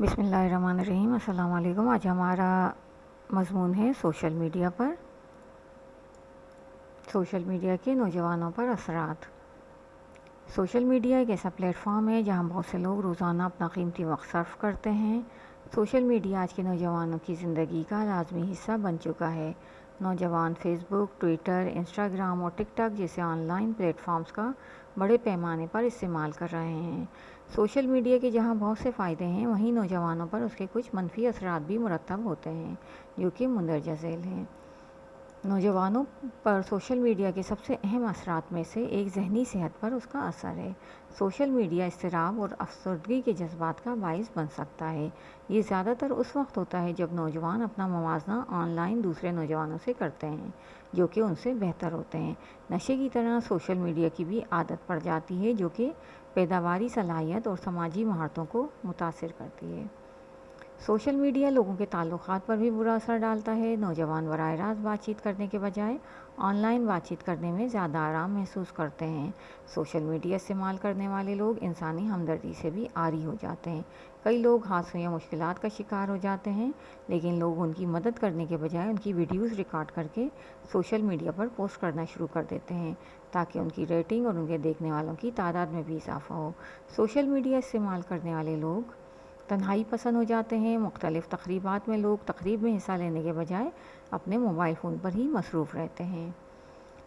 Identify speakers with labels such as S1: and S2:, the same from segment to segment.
S1: بسم اللہ الرحمن الرحیم۔ السلام علیکم۔ آج ہمارا مضمون ہے سوشل میڈیا پر، سوشل میڈیا کے نوجوانوں پر اثرات۔ سوشل میڈیا ایک ایسا پلیٹ فارم ہے جہاں بہت سے لوگ روزانہ اپنا قیمتی وقت صرف کرتے ہیں۔ سوشل میڈیا آج کے نوجوانوں کی زندگی کا لازمی حصہ بن چکا ہے۔ نوجوان فیس بک، ٹویٹر، انسٹاگرام اور ٹک ٹاک جیسے آن لائن پلیٹ فارمز کا بڑے پیمانے پر استعمال کر رہے ہیں۔ سوشل میڈیا کے جہاں بہت سے فائدے ہیں، وہیں نوجوانوں پر اس کے کچھ منفی اثرات بھی مرتب ہوتے ہیں جو کہ مندرجہ ذیل ہیں۔ نوجوانوں پر سوشل میڈیا کے سب سے اہم اثرات میں سے ایک ذہنی صحت پر اس کا اثر ہے۔ سوشل میڈیا اضطراب اور افسردگی کے جذبات کا باعث بن سکتا ہے۔ یہ زیادہ تر اس وقت ہوتا ہے جب نوجوان اپنا موازنہ آن لائن دوسرے نوجوانوں سے کرتے ہیں جو کہ ان سے بہتر ہوتے ہیں۔ نشے کی طرح سوشل میڈیا کی بھی عادت پڑ جاتی ہے جو کہ پیداواری صلاحیت اور سماجی مہارتوں کو متاثر کرتی ہے۔ سوشل میڈیا لوگوں کے تعلقات پر بھی برا اثر ڈالتا ہے۔ نوجوان براہ راست بات چیت کرنے کے بجائے آن لائن بات چیت کرنے میں زیادہ آرام محسوس کرتے ہیں۔ سوشل میڈیا استعمال کرنے والے لوگ انسانی ہمدردی سے بھی عاری ہو جاتے ہیں۔ کئی لوگ حادثوں یا مشکلات کا شکار ہو جاتے ہیں، لیکن لوگ ان کی مدد کرنے کے بجائے ان کی ویڈیوز ریکارڈ کر کے سوشل میڈیا پر پوسٹ کرنا شروع کر دیتے ہیں تاکہ ان کی ریٹنگ اور ان کے دیکھنے والوں کی تعداد میں بھی اضافہ ہو۔ سوشل میڈیا استعمال کرنے والے لوگ تنہائی پسند ہو جاتے ہیں۔ مختلف تقریبات میں لوگ تقریب میں حصہ لینے کے بجائے اپنے موبائل فون پر ہی مصروف رہتے ہیں۔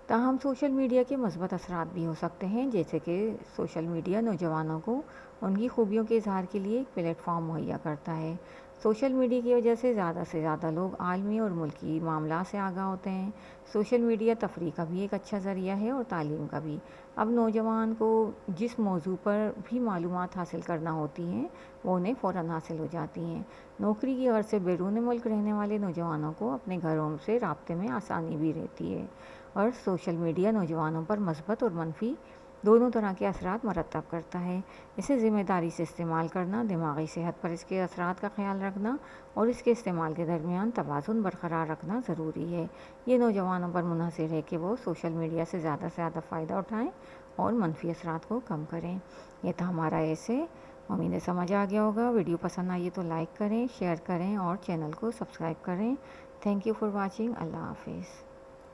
S1: تاہم سوشل میڈیا کے مثبت اثرات بھی ہو سکتے ہیں، جیسے کہ سوشل میڈیا نوجوانوں کو ان کی خوبیوں کے اظہار کے لیے ایک پلیٹ فارم مہیا کرتا ہے۔ سوشل میڈیا کی وجہ سے زیادہ لوگ عالمی اور ملکی معاملات سے آگاہ ہوتے ہیں۔ سوشل میڈیا تفریح کا بھی ایک اچھا ذریعہ ہے اور تعلیم کا بھی۔ اب نوجوان کو جس موضوع پر بھی معلومات حاصل کرنا ہوتی ہیں وہ انہیں فوراً حاصل ہو جاتی ہیں۔ نوکری کی غرض سے بیرون ملک رہنے والے نوجوانوں کو اپنے گھروں سے رابطے میں آسانی بھی رہتی ہے، اور سوشل میڈیا نوجوانوں پر مثبت اور منفی دونوں طرح کے اثرات مرتب کرتا ہے۔ اسے ذمہ داری سے استعمال کرنا، دماغی صحت پر اس کے اثرات کا خیال رکھنا اور اس کے استعمال کے درمیان توازن برقرار رکھنا ضروری ہے۔ یہ نوجوانوں پر منحصر ہے کہ وہ سوشل میڈیا سے زیادہ فائدہ اٹھائیں اور منفی اثرات کو کم کریں۔ یہ تھا ہمارا ایسے، امید ہے سمجھ آ گیا ہوگا۔ ویڈیو پسند آئیے تو لائک کریں، شیئر کریں اور چینل کو سبسکرائب کریں۔ Thank you for watching. اللہ حافظ۔